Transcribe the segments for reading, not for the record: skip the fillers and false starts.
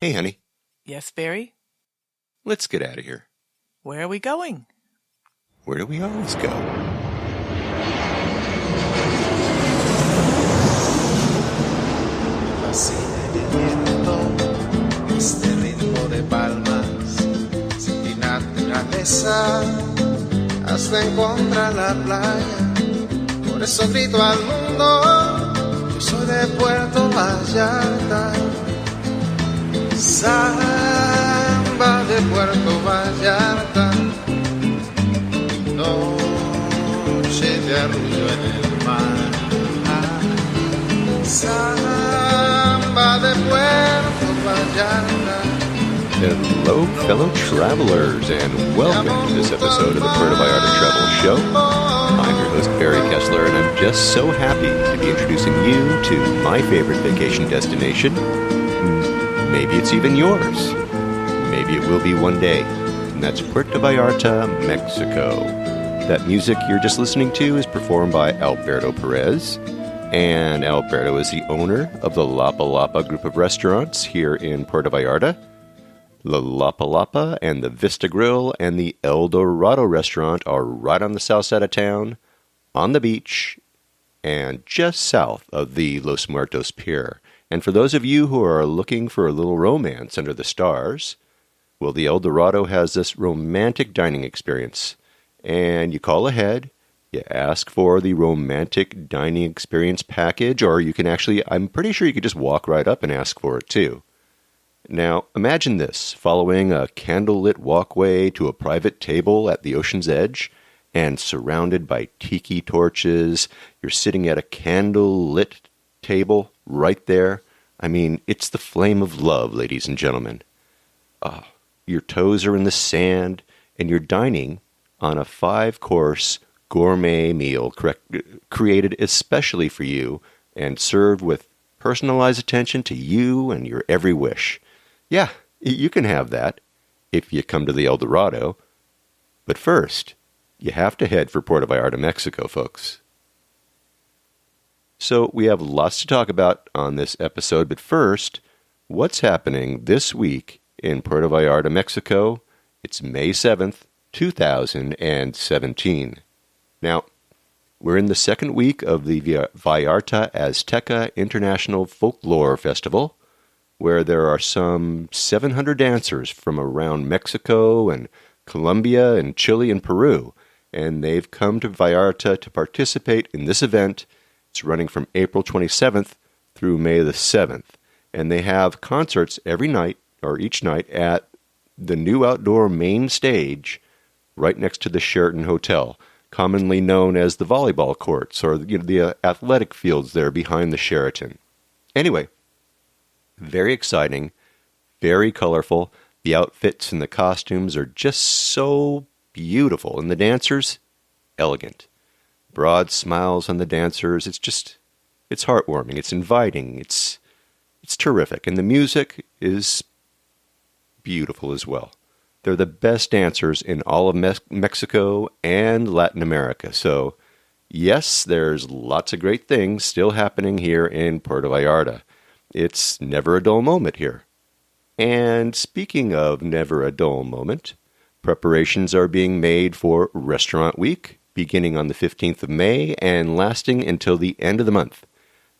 Hey, honey. Yes, Barry? Let's get out of here. Where are we going? Where do we always go? Fascina el viento, este ritmo de palmas, sin naturaleza, hasta encontrar la playa. Por eso grito al mundo, yo soy de Puerto Vallarta. Samba de Puerto Vallarta, noche de arrullo en el mar. Samba de Puerto Vallarta. Hello, fellow travelers, and welcome to this episode of the Puerto Vallarta Travel Show. I'm your host, Barry Kessler, and I'm just so happy to be introducing you to my favorite vacation destination. Maybe it's even yours. Maybe it will be one day. And that's Puerto Vallarta, Mexico. That music you're just listening to is performed by Alberto Perez. And Alberto is the owner of the Lapa Lapa group of restaurants here in Puerto Vallarta. The Lapa Lapa and the Vista Grill and the El Dorado restaurant are right on the south side of town, on the beach, and just south of the Los Muertos Pier. And for those of you who are looking for a little romance under the stars, well, the El Dorado has this romantic dining experience. And you call ahead, you ask for the romantic dining experience package, or you can actually, I'm pretty sure you could just walk right up and ask for it too. Now, imagine this, following a candlelit walkway to a private table at the ocean's edge, and surrounded by tiki torches, you're sitting at a candle-lit table right there. I mean, it's the flame of love, ladies and gentlemen. Your toes are in the sand, and you're dining on a 5-course gourmet meal created especially for you and served with personalized attention to you and your every wish. Yeah, you can have that if you come to the El Dorado. But first, you have to head for Puerto Vallarta, Mexico, folks. So we have lots to talk about on this episode, but first, what's happening this week in Puerto Vallarta, Mexico? It's May 7th, 2017. Now, we're in the second week of the Vallarta Azteca International Folklore Festival, where there are some 700 dancers from around Mexico and Colombia and Chile and Peru, and they've come to Vallarta to participate in this event. It's running from April 27th through May the 7th. And they have concerts every night, or each night, at the new outdoor main stage right next to the Sheraton Hotel, commonly known as the volleyball courts, or the athletic fields there behind the Sheraton. Anyway, very exciting, very colorful. The outfits and the costumes are just so beautiful. And the dancers, elegant. Broad smiles on the dancers. It's heartwarming. It's inviting. It's terrific. And the music is beautiful as well. They're the best dancers in all of Mexico and Latin America. So, yes, there's lots of great things still happening here in Puerto Vallarta. It's never a dull moment here. And speaking of never a dull moment, preparations are being made for Restaurant Week, beginning on the 15th of May and lasting until the end of the month.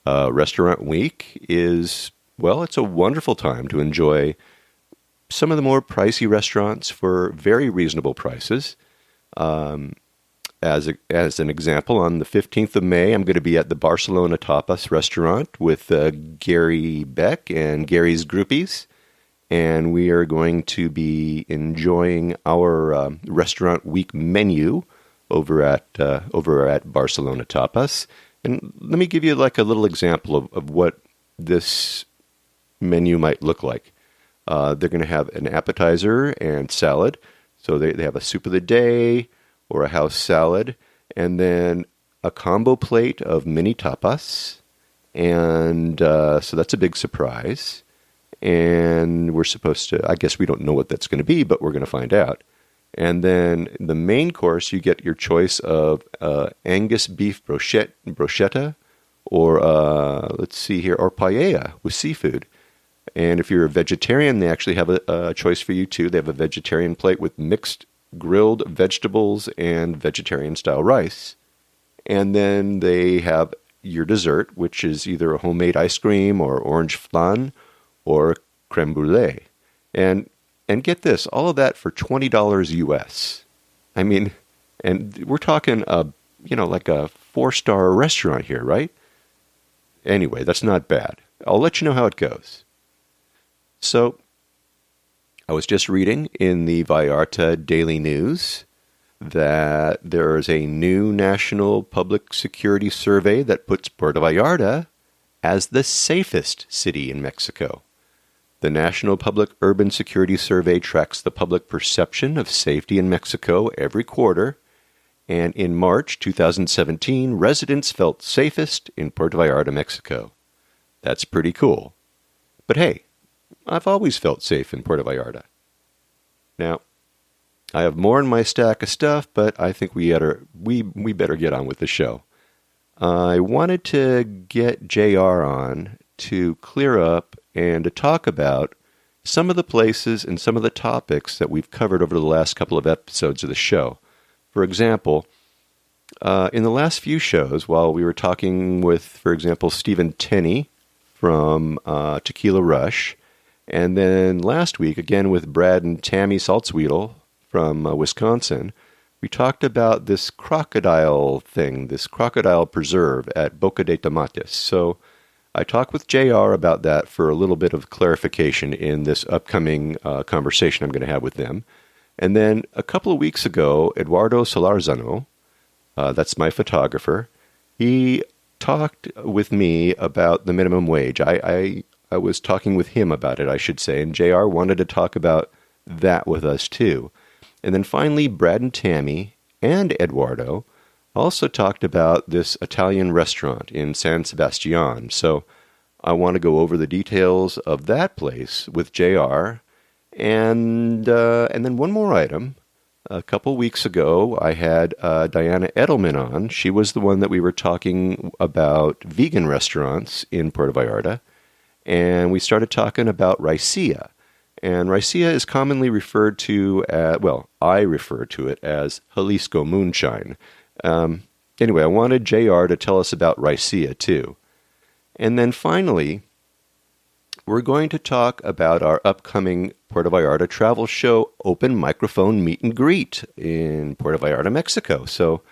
Restaurant Week is, well, it's a wonderful time to enjoy some of the more pricey restaurants for very reasonable prices. As an example, on the 15th of May, I'm going to be at the Barcelona Tapas restaurant with Gary Beck and Gary's Groupies. And we are going to be enjoying our Restaurant Week menu over at Barcelona Tapas. And let me give you like a little example of what this menu might look like. They're going to have an appetizer and salad. So they have a soup of the day or a house salad, and then a combo plate of mini tapas. And so that's a big surprise. And we're supposed to, I guess we don't know what that's going to be, but we're going to find out. And then the main course, you get your choice of Angus beef bruschetta, or let's see here, or paella with seafood. And if you're a vegetarian, they actually have a choice for you too. They have a vegetarian plate with mixed grilled vegetables and vegetarian-style rice. And then they have your dessert, which is either a homemade ice cream or orange flan or creme brulee. And get this, all of that for $20 US. I mean, and we're talking like a 4-star restaurant here, right? Anyway, that's not bad. I'll let you know how it goes. So, I was just reading in the Vallarta Daily News that there is a new national public security survey that puts Puerto Vallarta as the safest city in Mexico. The National Public Urban Security Survey tracks the public perception of safety in Mexico every quarter, and in March 2017, residents felt safest in Puerto Vallarta, Mexico. That's pretty cool. But hey, I've always felt safe in Puerto Vallarta. Now, I have more in my stack of stuff, but I think we better get on with the show. I wanted to get JR on to clear up and to talk about some of the places and some of the topics that we've covered over the last couple of episodes of the show. For example, in the last few shows, while we were talking with, for example, Stephen Tenney from Tequila Rush, and then last week, again with Brad and Tammy Saltzwedel from Wisconsin, we talked about this crocodile thing, this crocodile preserve at Boca de Tomates. So I talked with JR about that for a little bit of clarification in this upcoming conversation I'm going to have with them. And then a couple of weeks ago, Eduardo Solarzano, that's my photographer, he talked with me about the minimum wage. I was talking with him about it, I should say, and JR wanted to talk about that with us too. And then finally, Brad and Tammy and Eduardo also talked about this Italian restaurant in San Sebastian. So I want to go over the details of that place with JR. And then one more item. A couple weeks ago, I had Diana Edelman on. She was the one that we were talking about vegan restaurants in Puerto Vallarta. And we started talking about Raicilla. And Raicilla is commonly referred to as, I refer to it as Jalisco Moonshine. Anyway, I wanted JR to tell us about Raicilla too. And then finally, we're going to talk about our upcoming Puerto Vallarta travel show open microphone meet and greet in Puerto Vallarta, Mexico. So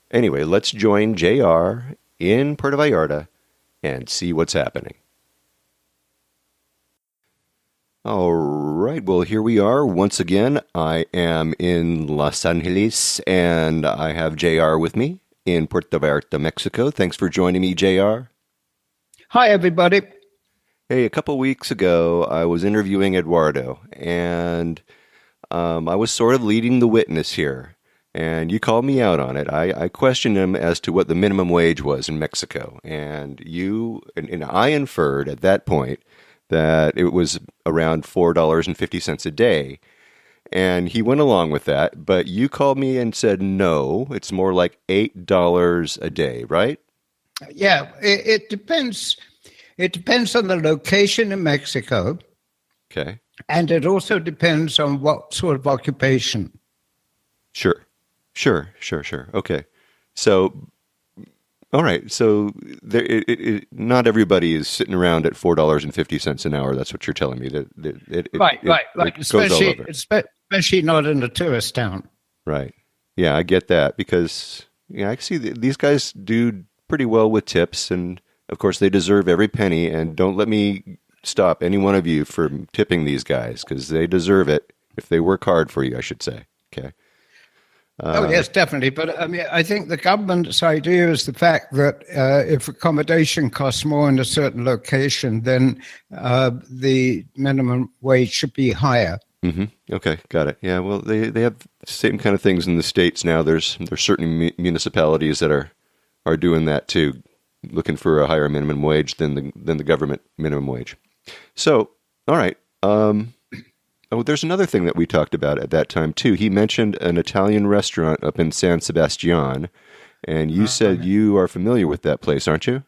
anyway, let's join JR in Puerto Vallarta and see what's happening. All right, well, here we are. Once again, I am in Los Angeles, and I have JR with me in Puerto Vallarta, Mexico. Thanks for joining me, JR. Hi, everybody. Hey, a couple weeks ago, I was interviewing Eduardo, and I was sort of leading the witness here, and you called me out on it. I questioned him as to what the minimum wage was in Mexico, and I inferred at that point that it was around $4.50 a day. And he went along with that, but you called me and said, no, it's more like $8 a day, right? Yeah, it depends. It depends on the location in Mexico. Okay. And it also depends on what sort of occupation. Sure. Okay. So, all right. So not everybody is sitting around at $4.50 an hour. That's what you're telling me. Right. Especially not in a tourist town. Right. Yeah, I get that because I see these guys do pretty well with tips, and of course they deserve every penny. And don't let me stop any one of you from tipping these guys because they deserve it if they work hard for you, I should say. Okay. Yes, definitely. But I mean, I think the government's idea is the fact that if accommodation costs more in a certain location, then the minimum wage should be higher. Mm-hmm. Okay, got it. Yeah, well, they have the same kind of things in the States now. There's certain municipalities that are doing that too, looking for a higher minimum wage than the government minimum wage. So, all right. There's another thing that we talked about at that time, too. He mentioned an Italian restaurant up in San Sebastian, and you said you are familiar with that place, aren't you?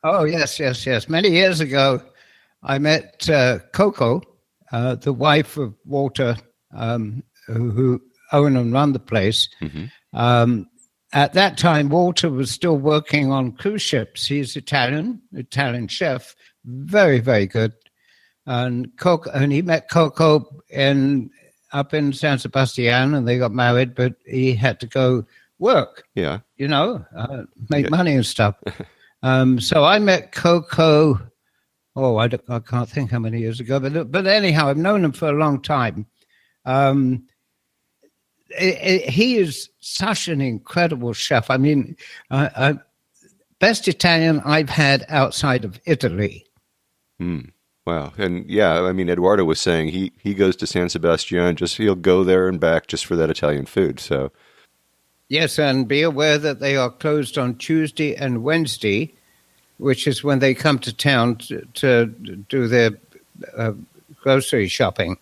Oh, yes. Many years ago, I met Coco, the wife of Walter, who own and run the place. Mm-hmm. At that time, Walter was still working on cruise ships. He's Italian chef, very, very good. And he met Coco up in San Sebastian, and they got married, but he had to go work. Yeah. Make money and stuff. So I met Coco, I can't think how many years ago, but anyhow, I've known him for a long time. He is such an incredible chef. I mean, best Italian I've had outside of Italy. Wow. And yeah, I mean, Eduardo was saying he goes to San Sebastian, he'll go there and back just for that Italian food. So yes, and be aware that they are closed on Tuesday and Wednesday, which is when they come to town to do their grocery shopping.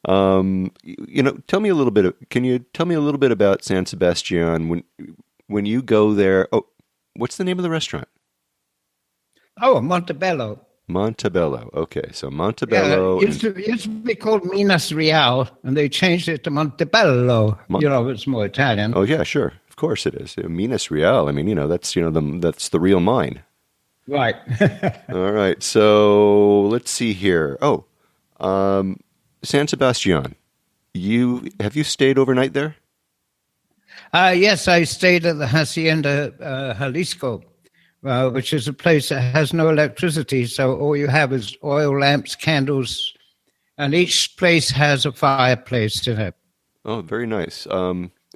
tell me a little bit. Can you tell me a little bit about San Sebastian when you go there? Oh, what's the name of the restaurant? Oh, Montebello. Montebello. Okay, so Montebello. Yeah, it used to be called Minas Real, and they changed it to Montebello. It's more Italian. Oh yeah, sure, of course it is. Minas Real. I mean, that's that's the real mine. Right. All right. So let's see here. Oh, San Sebastian. Have you stayed overnight there? Yes, I stayed at the Hacienda Jalisco, which is a place that has no electricity. So all you have is oil lamps, candles, and each place has a fireplace in it. Oh, very nice.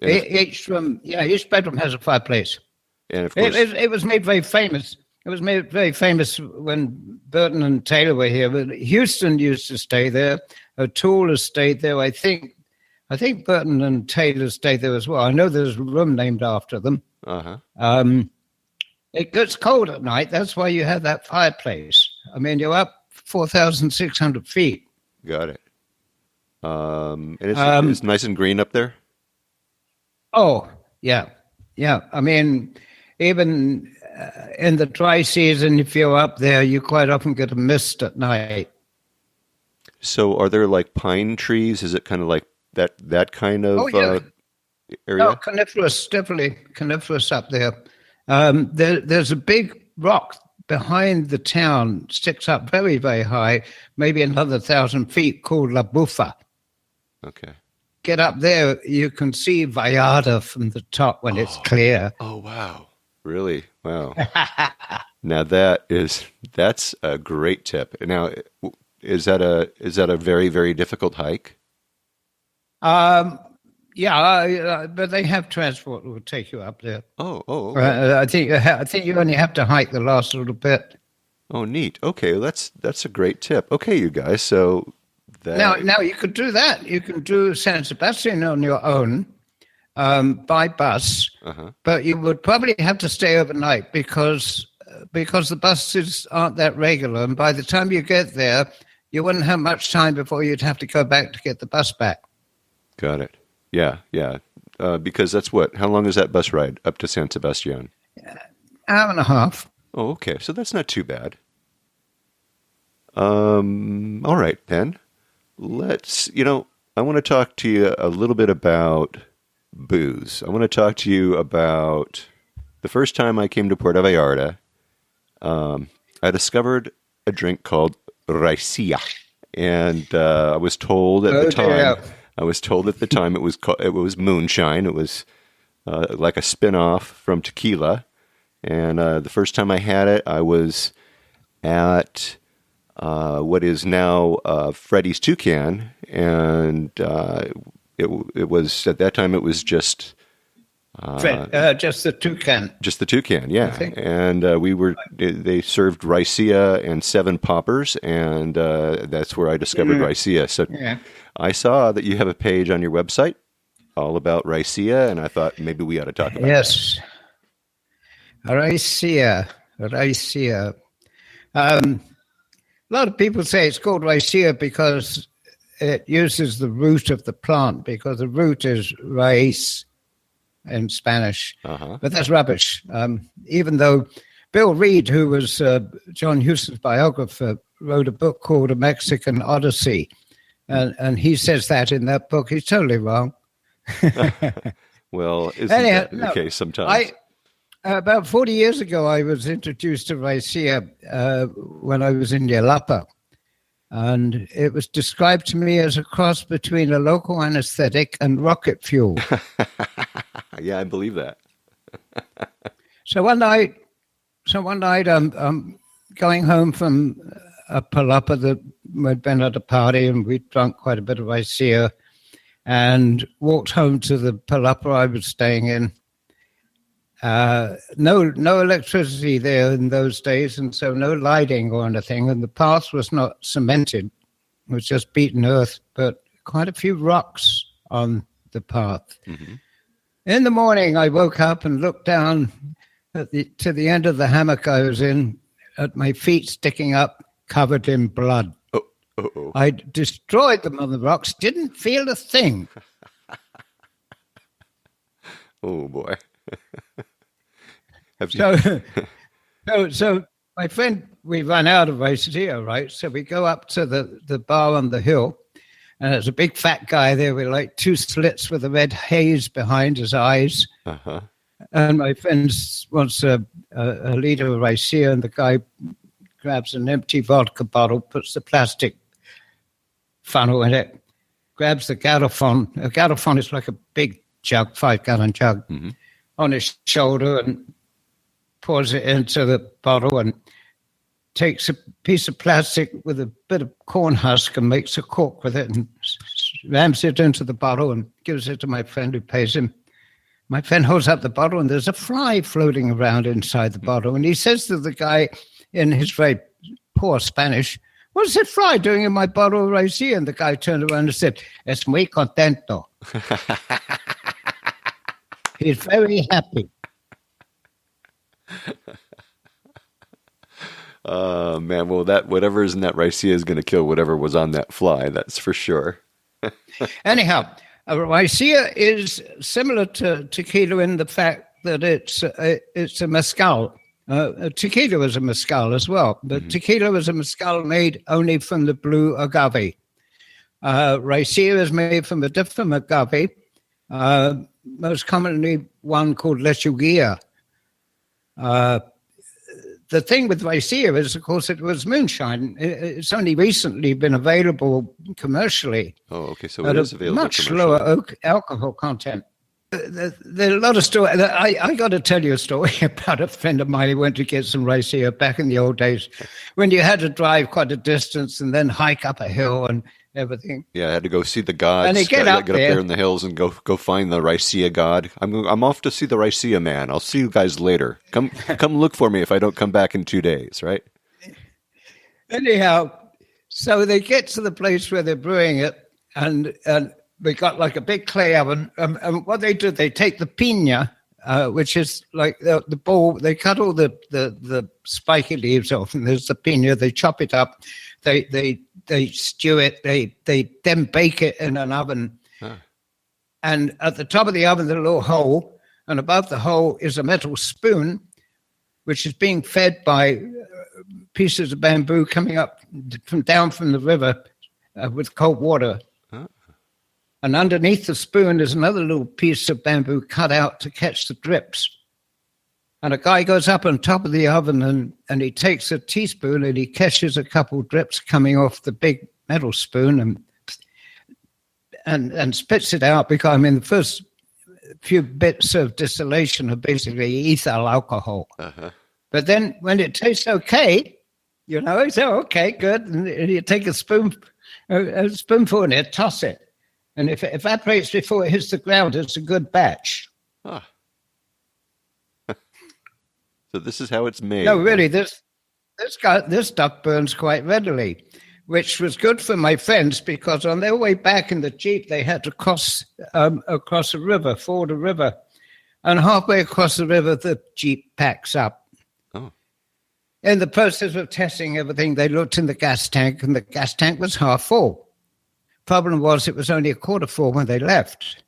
Each bedroom has a fireplace. And of course, it was made very famous. It was made very famous when Burton and Taylor were here. But Houston used to stay there. O'Toole has stayed there. I think Burton and Taylor stayed there as well. I know there's a room named after them. Uh-huh. It gets cold at night. That's why you have that fireplace. I mean, you're up 4,600 feet. Got it. And it's nice and green up there? Oh, yeah. Yeah. I mean, even in the dry season, if you're up there, you quite often get a mist at night. So are there like pine trees? Is it kind of like that kind of area? No, coniferous, definitely coniferous up there. There's a big rock behind the town, sticks up very, very high, maybe another 1,000 feet, called La Buffa. Okay. Get up there, you can see Vallarta from the top when it's clear. Oh, wow. Really? Wow. Now that's a great tip. Now, is that a very, very difficult hike? Yeah, but they have transport that will take you up there. Oh, okay. I think you only have to hike the last little bit. Oh, neat. Okay, that's a great tip. Okay, you guys. So now you could do that. You can do San Sebastian on your own by bus, but you would probably have to stay overnight because the buses aren't that regular, and by the time you get there, you wouldn't have much time before you'd have to go back to get the bus back. Got it. Yeah. Because that's how long is that bus ride up to San Sebastian? Hour and a half. Oh, okay. So that's not too bad. All right, then. I want to talk to you a little bit about booze. I want to talk to you about the first time I came to Puerto Vallarta. I discovered a drink called Raicilla, and I was told at the time. Yeah. I was told at the time it was Moonshine. It was like a spin-off from tequila. And the first time I had it, I was at what is now Freddy's Toucan, and it was at that time it was just just the Toucan. Just the Toucan, yeah. And they served Raicilla and 7 poppers, and that's where I discovered Raicilla. So yeah. I saw that you have a page on your website all about Raicilla, and I thought maybe we ought to talk about it. Yes. Raicilla. A lot of people say it's called Raicilla because it uses the root of the plant, because the root is raíz in Spanish. But that's rubbish. Even though Bill Reed, who was John Huston's biographer, wrote a book called A Mexican Odyssey. And he says that in that book. He's totally wrong. Well, isn't that the case sometimes? About 40 years ago, I was introduced to Raicilla when I was in Yelapa. And it was described to me as a cross between a local anesthetic and rocket fuel. Yeah, I believe that. So one night I'm going home from a palapa that we'd been at a party, and we'd drunk quite a bit of Raicilla, and walked home to the palapa I was staying in. No electricity there in those days, and so no lighting or anything, and the path was not cemented. It was just beaten earth, but quite a few rocks on the path. Mm-hmm. In the morning, I woke up and looked down to the end of the hammock I was in, at my feet sticking up, covered in blood. I destroyed them on the rocks, didn't feel a thing. Oh, boy. So my friend, we ran out of Raicilla, right? So we go up to the bar on the hill, and there's a big fat guy there with like two slits with a red haze behind his eyes. Uh-huh. And my friend wants a liter of Raicilla, and the guy grabs an empty vodka bottle, puts the plastic funnel in it, grabs the garrafon. A garrafon is like a big jug, 5-gallon jug, mm-hmm. on his shoulder, and pours it into the bottle and takes a piece of plastic with a bit of corn husk and makes a cork with it and rams it into the bottle and gives it to my friend who pays him. My friend holds up the bottle, and there's a fly floating around inside the bottle. And he says to the guy in his very poor Spanish, "What's that fly doing in my bottle of Raicilla?" And the guy turned around and said, "Es muy contento." He's very happy. Man, well, that whatever is in that Raicilla is going to kill whatever was on that fly. That's for sure. Anyhow, Raicilla is similar to tequila in the fact that it's a mezcal. Tequila is a mezcal as well, but mm-hmm. tequila is a mezcal made only from the blue agave. Raicilla is made from a different agave, most commonly one called lechuguilla. The thing with Raicilla is, of course, it was moonshine. It's only recently been available commercially. Oh, okay. So it is available much lower alcohol content. There are a lot of stories. I got to tell you a story about a friend of mine who went to get some Raicilla back in the old days when you had to drive quite a distance and then hike up a hill and everything. Yeah, I had to go see the gods. And get up there in the hills and go find the Raicilla god. I'm off to see the Raicilla man. I'll see you guys later. Come look for me if I don't come back in 2 days, right? Anyhow, so they get to the place where they're brewing it, and they got like a big clay oven. And what they do, they take the piña, which is like the bowl. They cut all the spiky leaves off, and there's the piña. They chop it up. They stew it. They then bake it in an oven. Huh. And at the top of the oven, there's a little hole, and above the hole is a metal spoon, which is being fed by pieces of bamboo coming up down from the river with cold water. Huh. And underneath the spoon is another little piece of bamboo cut out to catch the drips. And a guy goes up on top of the oven and he takes a teaspoon and he catches a couple drips coming off the big metal spoon and spits it out, because the first few bits of distillation are basically ethyl alcohol. Uh-huh. But then when it tastes okay, you say, okay, good. And you take a spoonful and you toss it. And if it evaporates before it hits the ground, it's a good batch. Huh. So this is how it's made. No, really, this stuff burns quite readily, which was good for my friends, because on their way back in the Jeep, they had to cross across a river, ford a river. And halfway across the river, the Jeep packs up. Oh. In the process of testing everything, they looked in the gas tank, and the gas tank was half full. Problem was, it was only a quarter full when they left.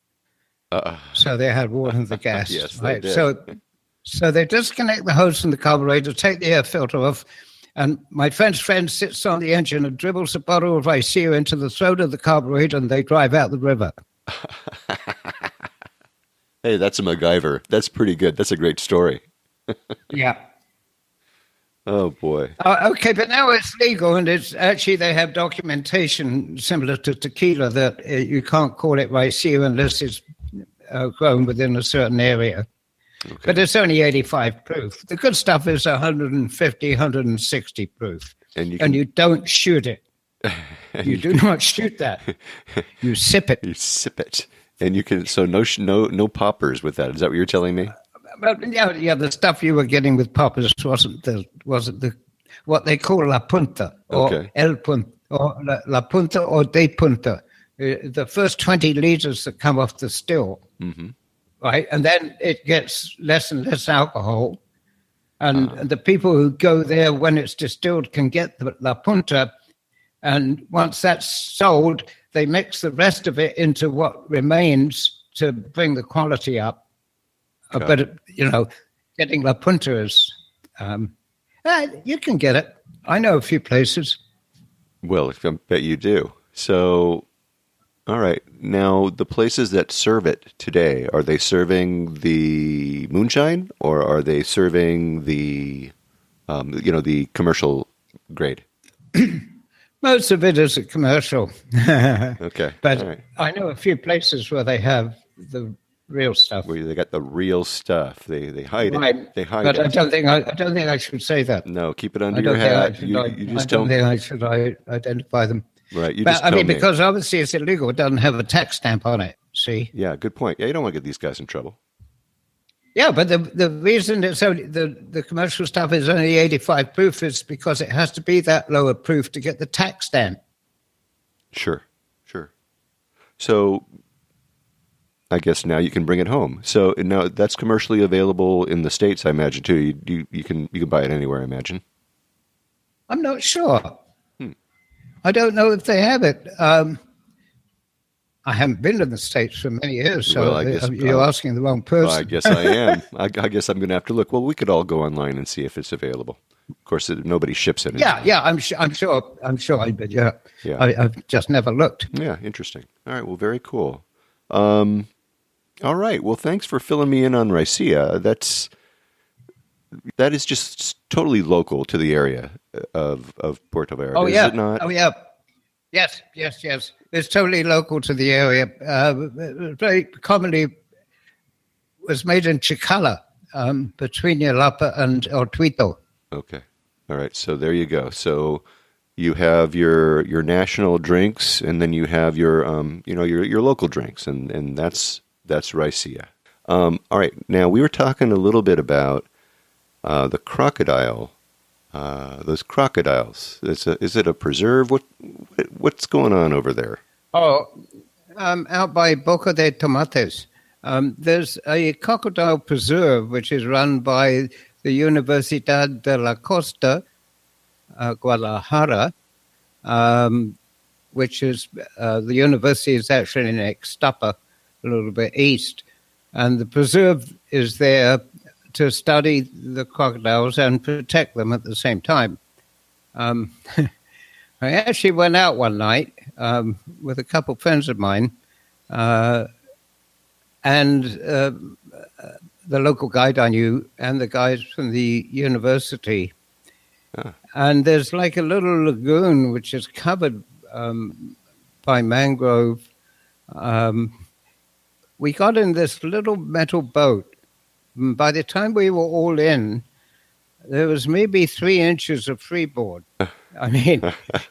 So they had water in the gas. Yes, they did. So they disconnect the hose from the carburetor, take the air filter off, And my French friend sits on the engine and dribbles a bottle of Raicilla into the throat of the carburetor, and they drive out the river. Hey, that's a MacGyver. That's pretty good. That's a great story. Yeah. Oh, boy. Okay, but now it's legal, and it's actually they have documentation similar to tequila that you can't call it Raicilla unless it's grown within a certain area. Okay. But it's only 85 proof. The good stuff is 150, 160 proof. And you don't shoot it. You do not shoot that. You sip it. You sip it. And you can, so no poppers with that. Is that what you're telling me? Well, yeah. The stuff you were getting with poppers wasn't the what they call la punta or el punta or la punta or de punta. The first 20 liters that come off the still, right, and then it gets less and less alcohol, and the people who go there when it's distilled can get the la punta, and once that's sold, they mix the rest of it into what remains to bring the quality up. But, getting La Punta is, you can get it. I know a few places. Well, I bet you do. So, all right. Now, the places that serve it today, are they serving the Moonshine or are they serving the, the commercial grade? Most of it is a commercial. Okay. But right. I know a few places where they have the real stuff. Where they got the real stuff. They hide it. They hide but it. I don't think I should say that. No, keep it under your hat. You just don't think I should identify them. Right. Because obviously it's illegal. It doesn't have a tax stamp on it. See? Yeah, good point. Yeah, you don't want to get these guys in trouble. Yeah, but the reason it's only the commercial stuff is only 85 proof is because it has to be that lower proof to get the tax stamp. Sure. So I guess now you can bring it home. So now that's commercially available in the States, I imagine, too. You can buy it anywhere, I imagine. I'm not sure. I don't know if they have it. I haven't been to the States for many years, so you're asking the wrong person. Well, I guess I am. I guess I'm going to have to look. Well, we could all go online and see if it's available. Of course, nobody ships it. Yeah, I'm sure. But yeah. I've just never looked. Yeah, interesting. All right, well, very cool. All right. Well, thanks for filling me in on Raicilla. That is just totally local to the area of Puerto Vallarta. Oh, yeah. Is it not? Oh, yeah. Yes. It's totally local to the area. Very commonly was made in Chicala, between Yalapa and El Tuito. Okay. All right. So there you go. So you have your national drinks, and then you have your your local drinks, and that's Raicilla. All right. Now we were talking a little bit about the crocodile. Those crocodiles. Is it a preserve? What's going on over there? Oh, out by Boca de Tomates. There's a crocodile preserve which is run by the Universidad de la Costa, Guadalajara, which is the university is actually in Ixtapa, a little bit east, and the preserve is there to study the crocodiles and protect them at the same time. I actually went out one night with a couple of friends of mine, and the local guide I knew, and the guys from the university. And there's like a little lagoon which is covered by mangrove. We got in this little metal boat. By the time we were all in, there was maybe 3 inches of freeboard. I mean,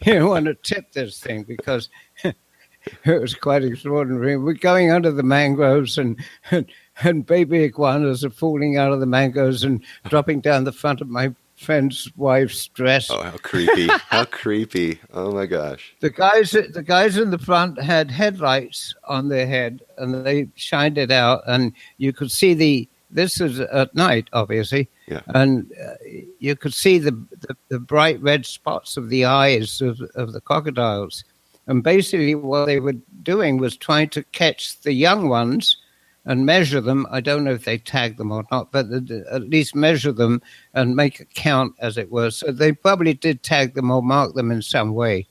you don't want to tip this thing because it was quite extraordinary. We're going under the mangroves and baby iguanas are falling out of the mangroves and dropping down the front of my friend's wife's dress. Oh, how creepy. How creepy. Oh, my gosh. The guys in the front had headlights on their head, and they shined it out, and you could see this is at night, obviously, and you could see the bright red spots of the eyes of the crocodiles. And basically what they were doing was trying to catch the young ones and measure them. I don't know if they tag them or not, but at least measure them and make a count, as it were. So they probably did tag them or mark them in some way,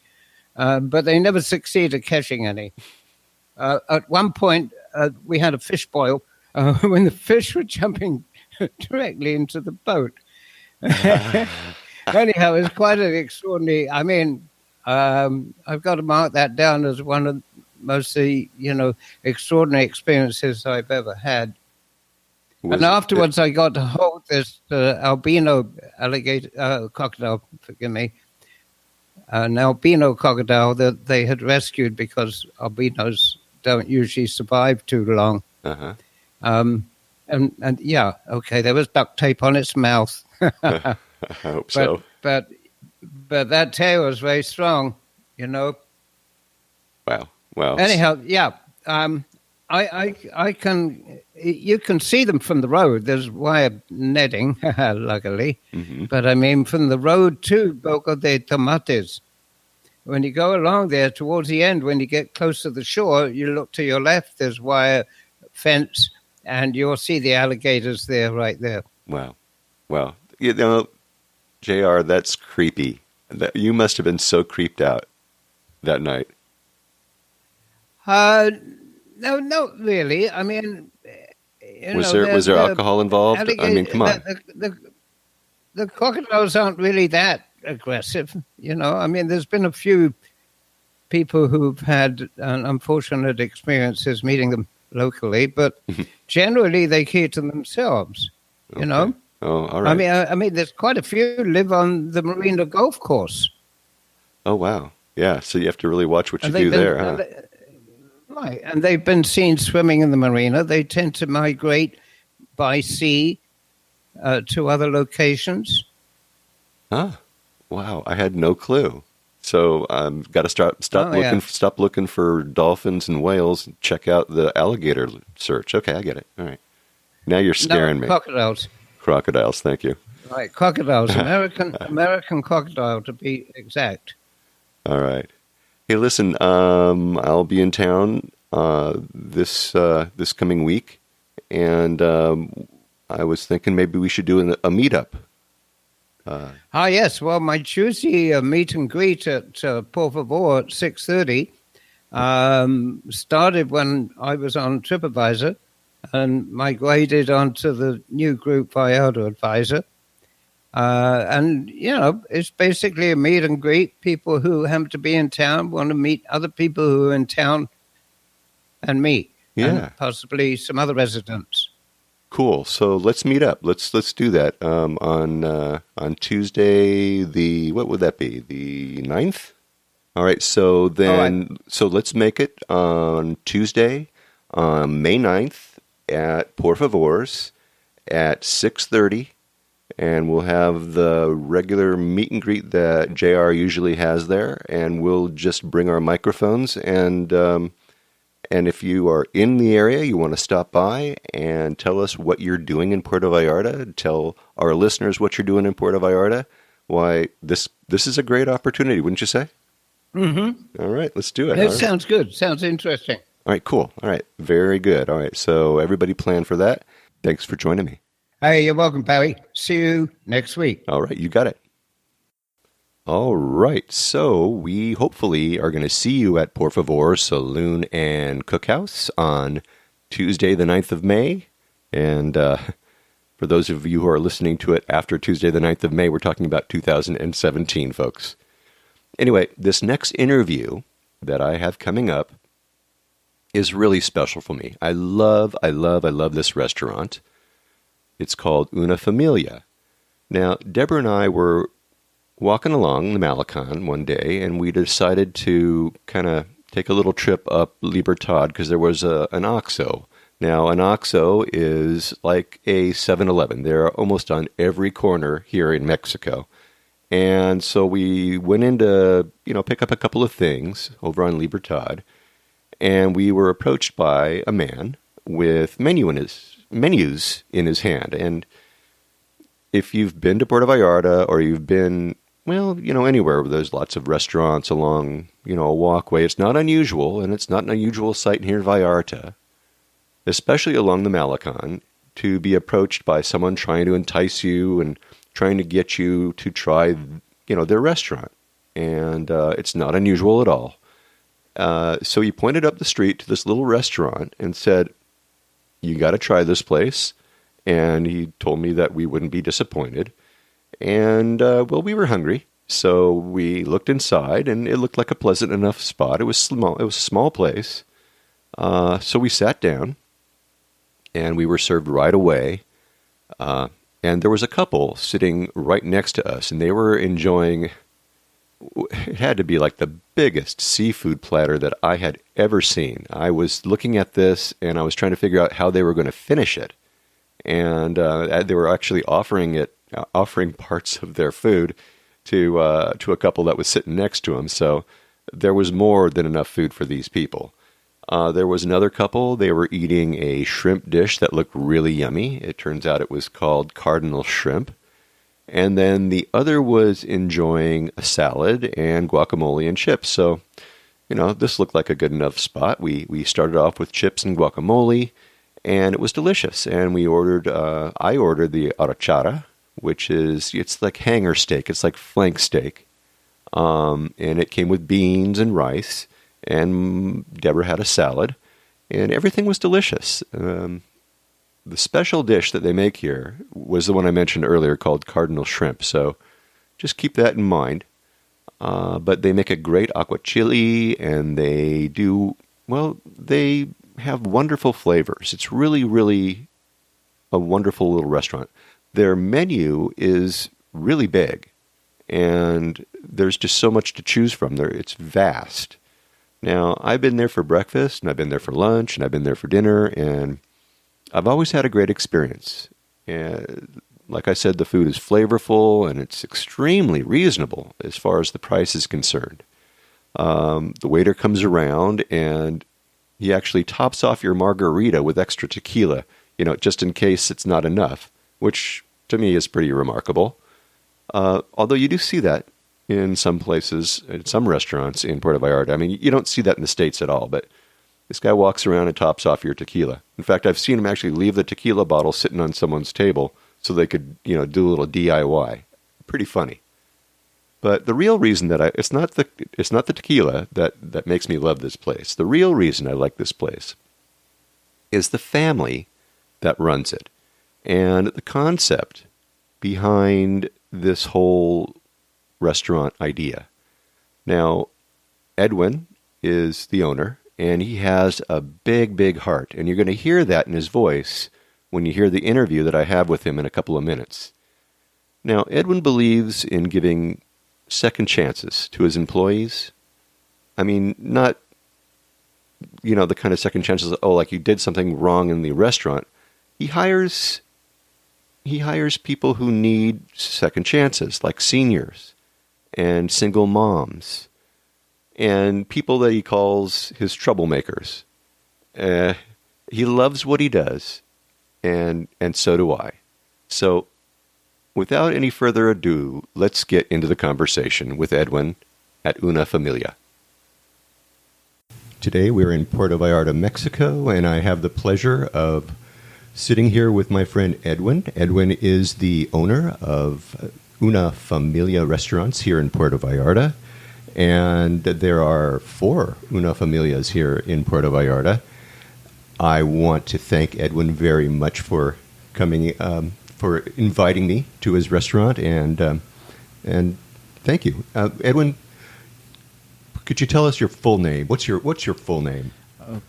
but they never succeeded catching any. At one point, we had a fish boil when the fish were jumping directly into the boat. Anyhow, it was quite an extraordinary. I mean, I've got to mark that down as one of most extraordinary experiences I've ever had. And afterwards, I got to hold this albino crocodile, forgive me, an albino crocodile that they had rescued because albinos don't usually survive too long. Uh-huh. And yeah, okay, there was duct tape on its mouth. I hope so. But that tail was very strong, you know. Wow. Well. Anyhow, yeah. I can. You can see them from the road. There's wire netting, luckily. Mm-hmm. But I mean, from the road to Boca de Tomates. When you go along there towards the end, when you get close to the shore, you look to your left. There's wire fence, and you'll see the alligators there, right there. Wow. Well, you know, JR, that's creepy. You must have been so creeped out that night. No, not really. I mean, was there alcohol involved? I mean, come on. The crocodiles aren't really that aggressive, you know. I mean, there's been a few people who've had unfortunate experiences meeting them locally, but generally they keep to themselves, you know. Oh, all right. I mean, there's quite a few live on the Marina golf course. Oh, wow. Yeah, so you have to really watch what you do there, huh? Right, and they've been seen swimming in the marina. They tend to migrate by sea to other locations. Huh? Wow, I had no clue. So got to stop looking for dolphins and whales and check out the alligator search. Okay, I get it. All right. Now you're scaring me. Crocodiles. Crocodiles, thank you. Right, crocodiles. American crocodile, to be exact. All right. Hey, listen, I'll be in town this coming week, and I was thinking maybe we should do a meetup. Yes. Well, my Tuesday meet and greet at Por Favor at 6:30 started when I was on TripAdvisor and migrated onto the new group Vallarta Advisor. And, you know, it's basically a meet and greet. People who happen to be in town want to meet other people who are in town and me. Yeah. And possibly some other residents. Cool. So let's meet up. Let's do that on Tuesday, what would that be? The 9th? All right. So then, so let's make it on Tuesday, May 9th at Por Favor's at 6:30. And we'll have the regular meet and greet that JR usually has there, and we'll just bring our microphones. And if you are in the area, you want to stop by and tell us what you're doing in Puerto Vallarta, tell our listeners what you're doing in Puerto Vallarta, why this is a great opportunity, wouldn't you say? Mm-hmm. All right, let's do it. It sounds good. Sounds interesting. All right, cool. All right, very good. All right, so everybody plan for that. Thanks for joining me. Hey, you're welcome, Barry. See you next week. All right, you got it. All right, so we hopefully are going to see you at Por Favor Saloon and Cookhouse on Tuesday, the 9th of May. And for those of you who are listening to it after Tuesday, the 9th of May, we're talking about 2017, folks. Anyway, this next interview that I have coming up is really special for me. I love this restaurant. It's called Una Familia. Now, Deborah and I were walking along the Malecon one day, and we decided to kind of take a little trip up Libertad because there was an OXXO. Now, an OXXO is like a 7-Eleven. They're almost on every corner here in Mexico. And so we went in to, pick up a couple of things over on Libertad, and we were approached by a man with menus in his hand. And if you've been to Puerto Vallarta or you've been, anywhere where there's lots of restaurants along, a walkway, it's not unusual, and it's not an unusual sight here in Vallarta, especially along the Malecon, to be approached by someone trying to entice you and trying to get you to try, their restaurant. And it's not unusual at all. So he pointed up the street to this little restaurant and said, "You got to try this place." And he told me that we wouldn't be disappointed. And, we were hungry. So we looked inside, and it looked like a pleasant enough spot. It was small. It was a small place. So we sat down, and we were served right away. And there was a couple sitting right next to us, and they were enjoying, it had to be like the biggest seafood platter that I had ever seen. I was looking at this, and I was trying to figure out how they were going to finish it. And they were actually offering parts of their food to a couple that was sitting next to them. So there was more than enough food for these people. There was another couple. They were eating a shrimp dish that looked really yummy. It turns out it was called cardinal shrimp. And then the other was enjoying a salad and guacamole and chips. So, this looked like a good enough spot. We started off with chips and guacamole, and it was delicious. And I ordered the arrachera, it's like hanger steak. It's like flank steak. And it came with beans and rice. And Deborah had a salad. And everything was delicious. The special dish that they make here was the one I mentioned earlier called cardinal shrimp. So just keep that in mind. But they make a great aguachile, and they have wonderful flavors. It's really, really a wonderful little restaurant. Their menu is really big, and there's just so much to choose from there. It's vast. Now, I've been there for breakfast, and I've been there for lunch, and I've been there for dinner, and I've always had a great experience. And like I said, the food is flavorful, and it's extremely reasonable as far as the price is concerned. The waiter comes around, and he actually tops off your margarita with extra tequila, just in case it's not enough, which to me is pretty remarkable. Although you do see that in some places, in some restaurants in Puerto Vallarta. I mean, you don't see that in the States at all, but this guy walks around and tops off your tequila. In fact, I've seen him actually leave the tequila bottle sitting on someone's table so they could, do a little DIY. Pretty funny. But the real reason that it's not the tequila that makes me love this place. The real reason I like this place is the family that runs it and the concept behind this whole restaurant idea. Now, Edwin is the owner, and he has a big, big heart. And you're going to hear that in his voice when you hear the interview that I have with him in a couple of minutes. Now, Edwin believes in giving second chances to his employees. I mean, not, the kind of second chances, like you did something wrong in the restaurant. He hires people who need second chances, like seniors and single moms and people that he calls his troublemakers. He loves what he does, and so do I. So, without any further ado, let's get into the conversation with Edwin at Una Familia. Today we're in Puerto Vallarta, Mexico, and I have the pleasure of sitting here with my friend Edwin. Edwin is the owner of Una Familia restaurants here in Puerto Vallarta, and there are 4 Una Familias here in Puerto Vallarta. I want to thank Edwin very much for coming, for inviting me to his restaurant, and thank you, Edwin. Could you tell us your full name? What's your full name?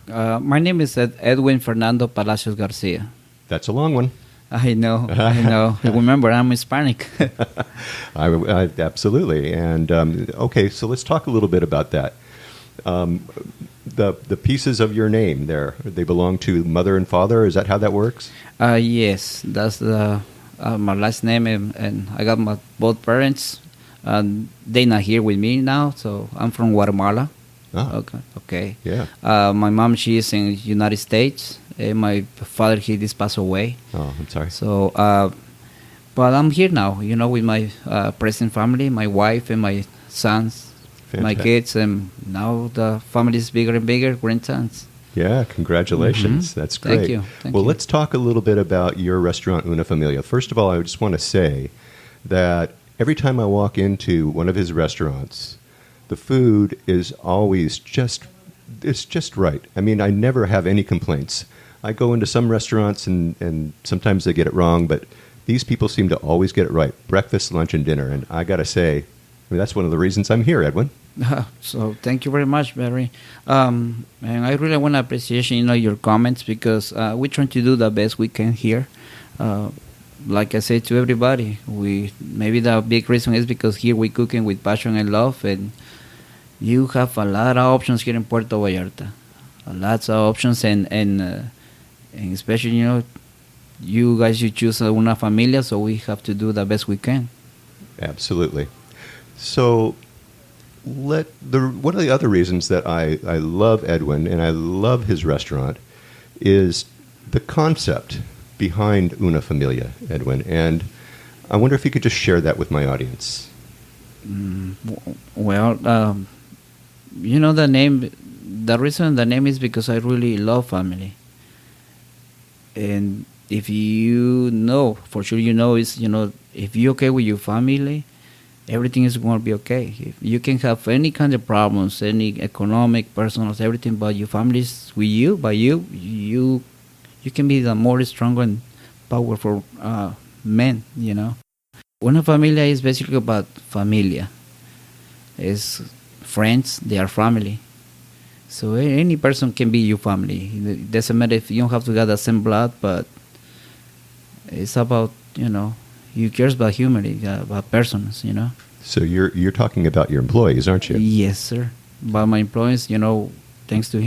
My name is Edwin Fernando Palacios Garcia. That's a long one. I know. Remember, I'm Hispanic. I absolutely. And okay, so let's talk a little bit about that. The pieces of your name there, they belong to mother and father. Is that how that works? Yes, that's my last name, and I got my both parents. They're not here with me now, so I'm from Guatemala. Oh. Okay. Yeah. My mom, she is in United States. My father, he just passed away. Oh, I'm sorry. So, but I'm here now, with my present family, my wife and my sons, Fantastic. my kids, and now the family is bigger and bigger, grandsons. Yeah, congratulations. That's great. Thank you. Well, let's talk a little bit about your restaurant, Una Familia. First of all, I just want to say that every time I walk into one of his restaurants, the food is always it's just right. I mean, I never have any complaints. I go into some restaurants and sometimes they get it wrong, but these people seem to always get it right. Breakfast, lunch, and dinner. And I got to say, I mean, that's one of the reasons I'm here, Edwin. So thank you very much, Barry. And I really want to appreciate your comments because we're trying to do the best we can here. Like I say to everybody, maybe the big reason is because here we're cooking with passion and love, and you have a lot of options here in Puerto Vallarta. Lots of options, and especially you guys, you choose Una Familia, so we have to do the best we can. Absolutely. So one of the other reasons that I love Edwin and I love his restaurant is the concept behind Una Familia, Edwin. And I wonder if you could just share that with my audience. Well, the name, the reason the name is because I really love family. And if for sure is, if you're okay with your family, everything is going to be okay. If you can have any kind of problems, any economic, personal, everything, but your family is with you, you can be the more stronger and powerful man, Una Familia is basically about familia. It's friends, they are family. So any person can be your family. It doesn't matter if you don't have to have the same blood, but it's about, you cares about humanity, about persons, So you're talking about your employees, aren't you? Yes, sir. But my employees, thanks to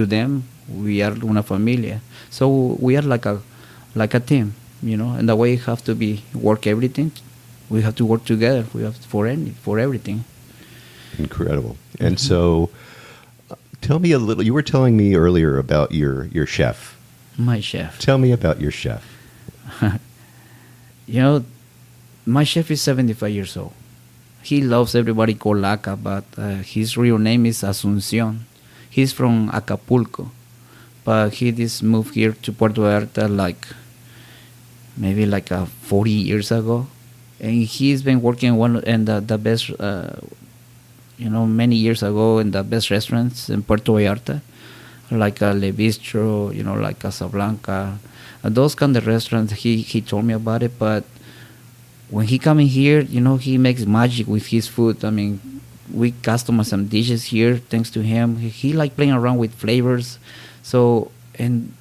them, we are Una Familia. So we are like a team, and the way we have to work everything. We have to work together. We have for everything. Incredible. And so, tell me a little. You were telling me earlier about your chef. My chef. Tell me about your chef. My chef is 75 years old. He loves everybody called Laca, but his real name is Asuncion. He's from Acapulco, but he just moved here to Puerto Vallarta maybe 40 years ago, and he's been working in the best, many years ago in the best restaurants in Puerto Vallarta, like Le Bistro, like Casablanca, those kind of restaurants. He told me about it, but when he come in here, he makes magic with his food. I mean, we customize some dishes here thanks to him. He like playing around with flavors. So, and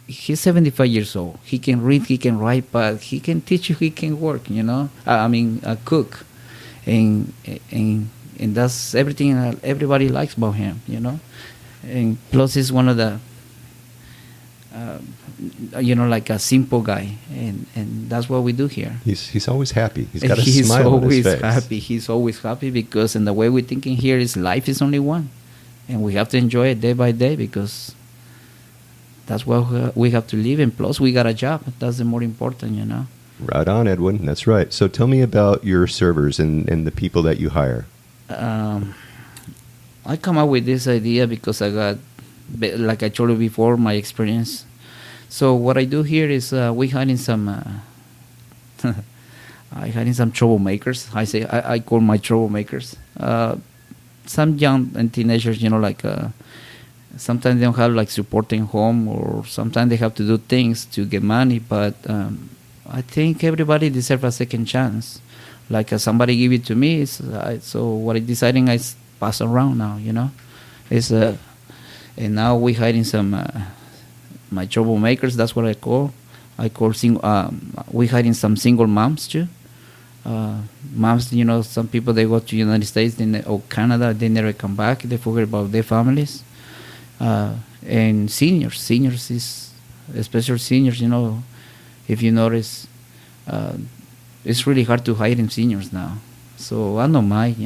he's 75 years old. He can read, he can write, but he can teach you, he can work, cook. And that's everything that everybody likes about him, And plus he's one of the, like a simple guy, and that's what we do here. He's always happy. He's got a smile on his face. He's always happy because in the way we're thinking here is life is only one, and we have to enjoy it day by day because that's what we have to live in. Plus we got a job. That's the more important, Right on, Edwin. That's right. So tell me about your servers and the people that you hire. I come up with this idea because I got, like I told you before, my experience. So what I do here is we hiring some troublemakers. I call my troublemakers. Some young and teenagers, sometimes they don't have supporting home, or sometimes they have to do things to get money. But I think everybody deserves a second chance. Somebody give it to me, so what I deciding I pass around now. And now we hiring some my troublemakers. That's what I call. We hiring some single moms too. Moms, some people they go to United States or Canada, they never come back. They forget about their families. And seniors is especially seniors. If you notice, it's really hard to hire in seniors now. So I don't mind.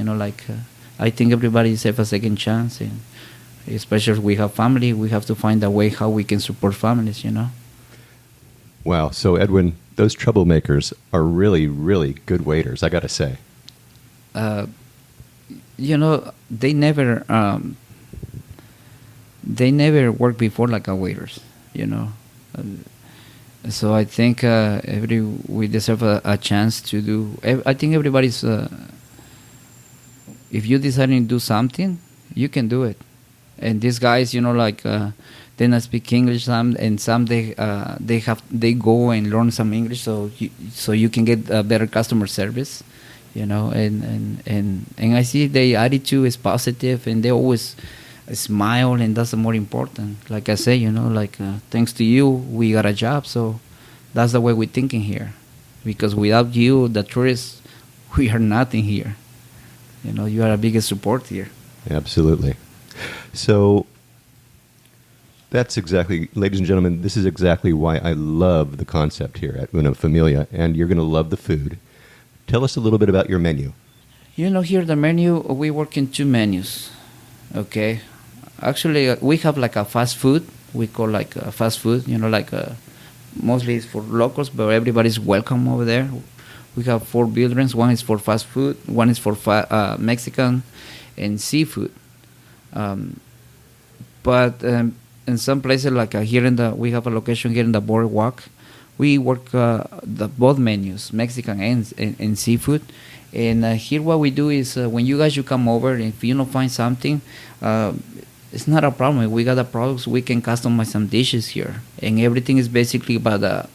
I think everybody deserves a second chance, and especially if we have family, we have to find a way how we can support families. Wow. So Edwin, those troublemakers are really, really good waiters, I got to say. they never worked before like a waiters, you know. So I think we deserve a chance to do. I think everybody's. If you decide to do something, you can do it. And these guys, you know, like they not speak English, some they go and learn some English, so you can get a better customer service, you know. And I see their attitude is positive, and they always smile, and that's the more important. Like I say, you know, like thanks to you, we got a job. So that's the way we're thinking here, because without you, the tourists, we are nothing here. You know, you are our biggest support here. Absolutely. So that's exactly, ladies and gentlemen, this is exactly why I love the concept here at Una Familia, and you're going to love the food. Tell us a little bit about your menu. You know, here the menu, we work in 2 menus, okay? Actually, we have like a fast food. We call like fast food, you know, like mostly it's for locals, but everybody's welcome over there. We have 4 buildings. One is for fast food, one is for Mexican and seafood. But in some places, like here we have a location here in the boardwalk. We work both menus, Mexican and seafood. And here what we do is when you come over, if you don't find something, it's not a problem. We got the products. We can customize some dishes here, and everything is basically about the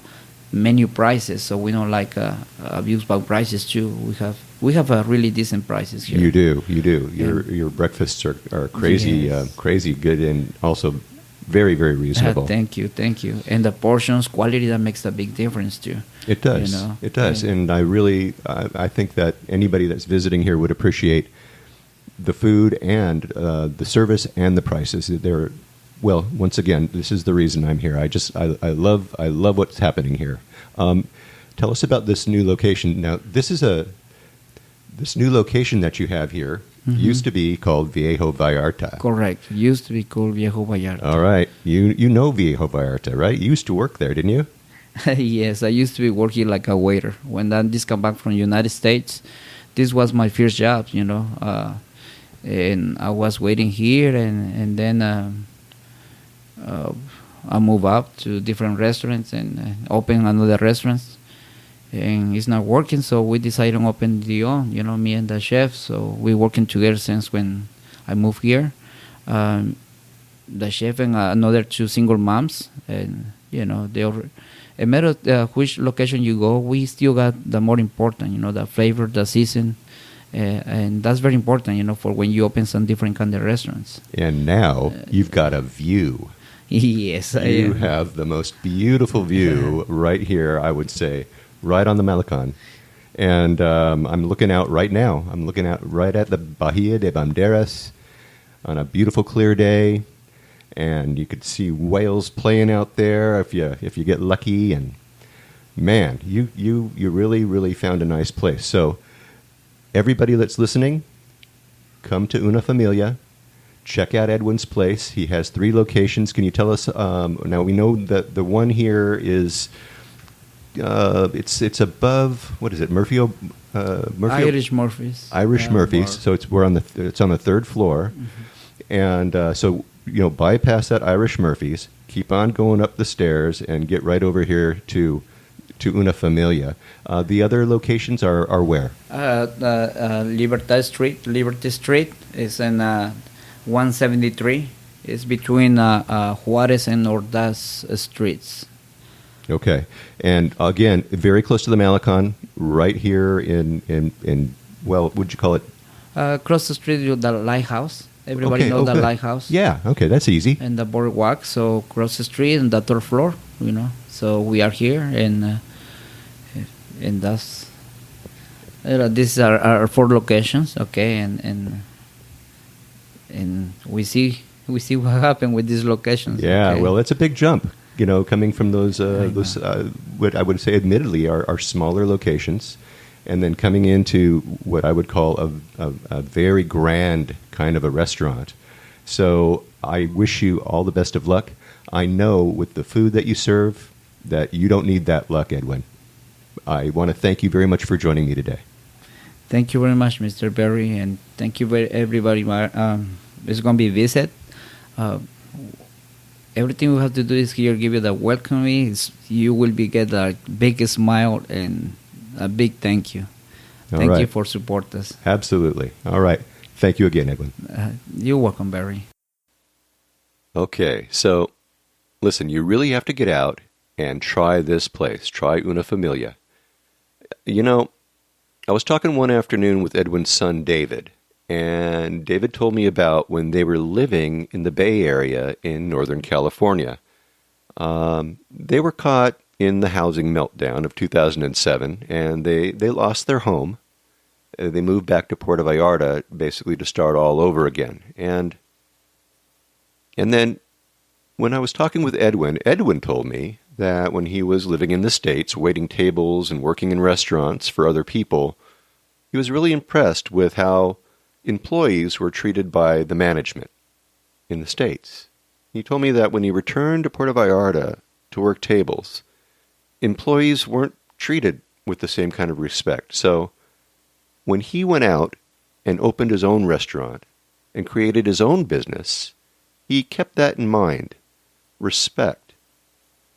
menu prices. So we don't like abuse about prices too. We have really decent prices here. You do. Your breakfasts are crazy, Yes. crazy good, and also very, very reasonable. Thank you. And the portions quality, that makes a big difference too. It does. You know? It does. And I think that anybody that's visiting here would appreciate the food and the service and the prices. They're, well, once again, this is the reason I'm here. I love what's happening here. Tell us about this new location. Now, this new location that you have here used to be called Viejo Vallarta. Correct. Used to be called Viejo Vallarta. All right. You know Viejo Vallarta, right? You used to work there, didn't you? Yes, I used to be working like a waiter. When I just come back from the United States, this was my first job, you know. And I was waiting here, and then I moved up to different restaurants and open another restaurants. And it's not working, so we decided to open the own, you know, me and the chef. So we're working together since when I moved here. The chef and another 2 single moms, and you know, no matter which location you go, we still got the more important, you know, the flavor, the season, and that's very important, you know, for when you open some different kind of restaurants. And now you've got a view. Yes, You have the most beautiful view right here, I would say, right on the Malecon. And I'm looking out right now. I'm looking out right at the Bahia de Banderas on a beautiful clear day. And you could see whales playing out there if you get lucky. And man, you really, really found a nice place. So everybody that's listening, come to Una Familia. Check out Edwin's place. He has 3 locations. Can you tell us? Now we know that the one here is it's above, what is it? Murphy. Irish Murphys. Irish Murphys. So it's on the 3rd floor, and so you know, bypass that Irish Murphys. Keep on going up the stairs and get right over here to Una Familia. The other locations are where? Liberty Street is in 173. It's between Juarez and Ordaz streets. Okay, and again, very close to the Malecon, right here in well, what would you call it? Across the street, the lighthouse. Everybody knows the lighthouse. Yeah, okay, that's easy. And the boardwalk, so across the street and the 3rd floor, you know. So we are here, and that's these are our 4 locations, okay, and we see what happened with these locations. Yeah, okay? well, it's a big jump, you know, coming from those what I would say, admittedly, are smaller locations, and then coming into what I would call a very grand kind of a restaurant. So I wish you all the best of luck. I know with the food that you serve that you don't need that luck, Edwin. I want to thank you very much for joining me today. Thank you very much, Mr. Berry, and thank you everybody. It's going to be visit. everything we have to do is here give you the welcoming. You will get a big smile and a big thank you. Thank you for support us. Absolutely. All right. Thank you again, Edwin. You're welcome, Barry. Okay, so listen, you really have to get out and try this place. Try Una Familia. You know, I was talking one afternoon with Edwin's son, David, and David told me about when they were living in the Bay Area in Northern California. They were caught in the housing meltdown of 2007, and they lost their home. They moved back to Puerto Vallarta basically to start all over again. And then when I was talking with Edwin, Edwin told me that when he was living in the States, waiting tables and working in restaurants for other people, he was really impressed with how employees were treated by the management in the States. He told me that when he returned to Puerto Vallarta to work tables, employees weren't treated with the same kind of respect. So when he went out and opened his own restaurant and created his own business, he kept that in mind. Respect,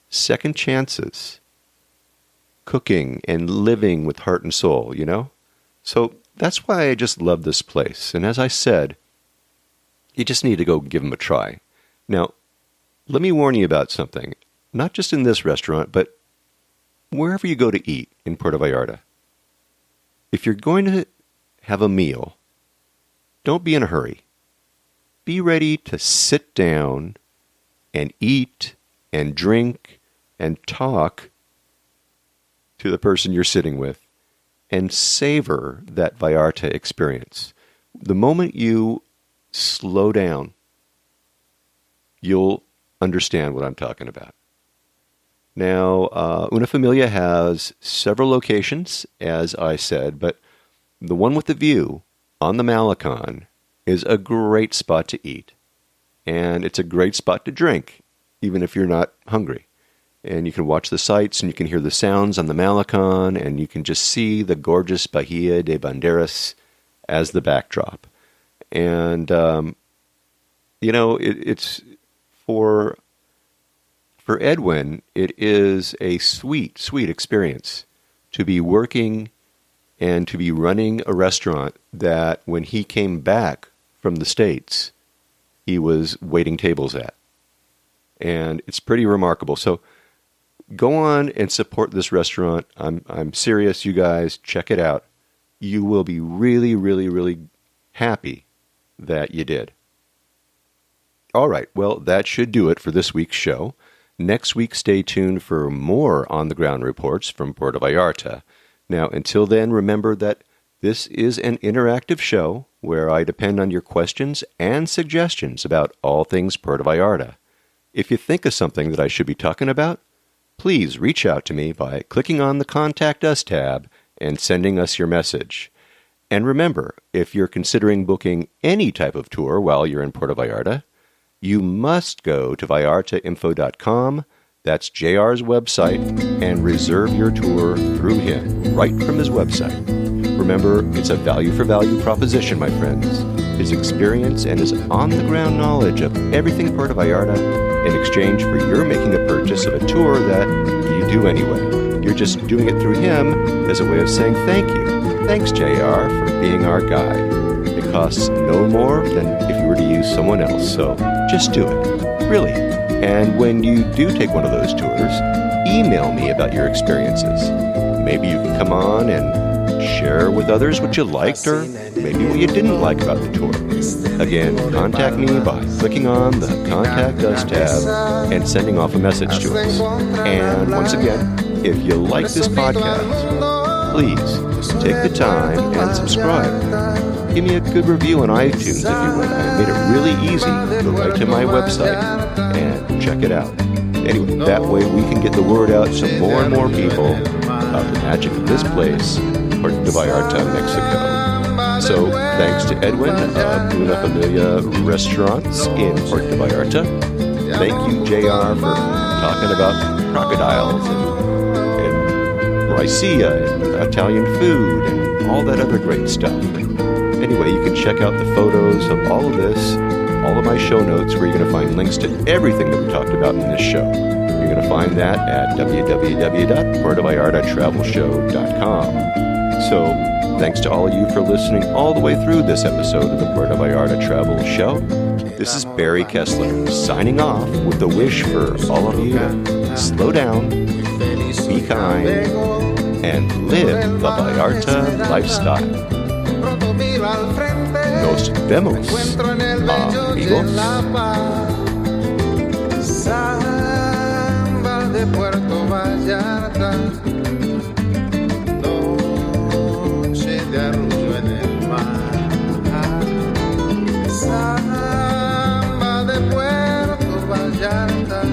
second chances, cooking and living with heart and soul, you know? So that's why I just love this place. And as I said, you just need to go give them a try. Now, let me warn you about something. Not just in this restaurant, but wherever you go to eat in Puerto Vallarta. If you're going to have a meal, don't be in a hurry. Be ready to sit down and eat and drink and talk to the person you're sitting with and savor that Vallarta experience. The moment you slow down, you'll understand what I'm talking about. Now, Una Familia has several locations, as I said, but the one with the view on the Malecon is a great spot to eat. And it's a great spot to drink, even if you're not hungry. And you can watch the sights, and you can hear the sounds on the Malecon, and you can just see the gorgeous Bahia de Banderas as the backdrop. And, you know, it's for Edwin, it is a sweet, sweet experience to be working and to be running a restaurant that when he came back from the States, he was waiting tables at. And it's pretty remarkable. So go on and support this restaurant. I'm serious, you guys. Check it out. You will be really, really, really happy that you did. All right, well, that should do it for this week's show. Next week, stay tuned for more on-the-ground reports from Puerto Vallarta. Now, until then, remember that this is an interactive show where I depend on your questions and suggestions about all things Puerto Vallarta. If you think of something that I should be talking about, please reach out to me by clicking on the Contact Us tab and sending us your message. And remember, if you're considering booking any type of tour while you're in Puerto Vallarta, you must go to vallartainfo.com, that's JR's website, and reserve your tour through him, right from his website. Remember, it's a value-for-value proposition, my friends. His experience and his on-the-ground knowledge of everything Puerto Vallarta in exchange for your making a purchase of a tour that you do anyway. You're just doing it through him as a way of saying thank you. Thanks, JR, for being our guide. It costs no more than if you were to use someone else, so just do it. Really. And when you do take one of those tours, email me about your experiences. Maybe you can come on and share with others what you liked or maybe what you didn't like about the tour. Again, contact me by clicking on the Contact Us tab and sending off a message to us. And once again, if you like this podcast, please take the time and subscribe. Give me a good review on iTunes if you would. I made it really easy to go right to my website and check it out. Anyway, that way we can get the word out to more and more people about the magic of this place, Puerto Vallarta, Mexico. So, thanks to Edwin of Una Familia Restaurants in Puerto Vallarta. Thank you, JR, for talking about crocodiles and Raicilla and Italian food and all that other great stuff. Anyway, you can check out the photos of all of this all of my show notes where you're going to find links to everything that we talked about in this show. You're going to find that at www.puertovallartatravelshow.com. So, thanks to all of you for listening all the way through this episode of the Puerto Vallarta Travel Show. This is Barry Kessler signing off with a wish for all of you to slow down, be kind, and live the Vallarta lifestyle. Nos vemos, amigos. Samba de Puerto Vallarta, noche de arrullo en el mar. Samba de Puerto Vallarta,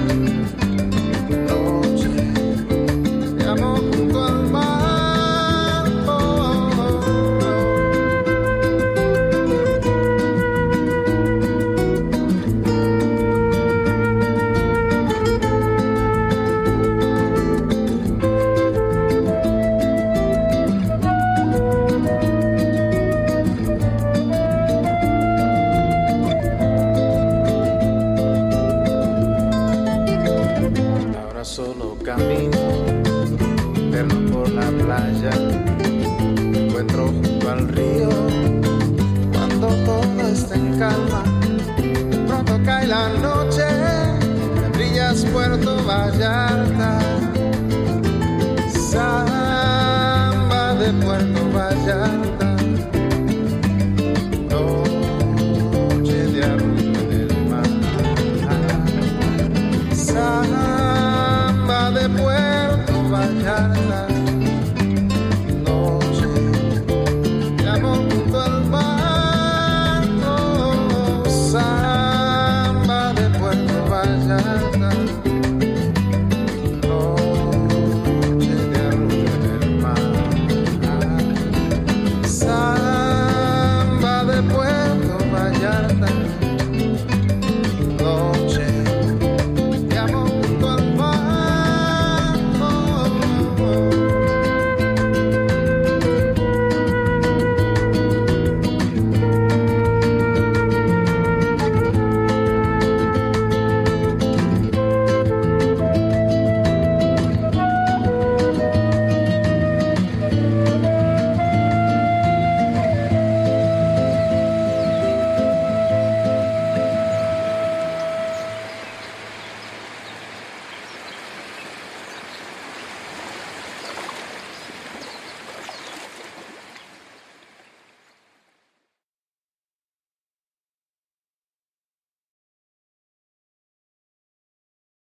noche de amor junto al mar. Solo camino eterno por la playa, me encuentro junto al río cuando todo está en calma. Pronto cae la noche, me brillas Puerto Vallarta. Samba de Puerto Vallarta, noche de arrullo en el mar. Samba de Puerto Vallarta, noche de amor junto al mar. Oh, samba de Puerto Vallarta.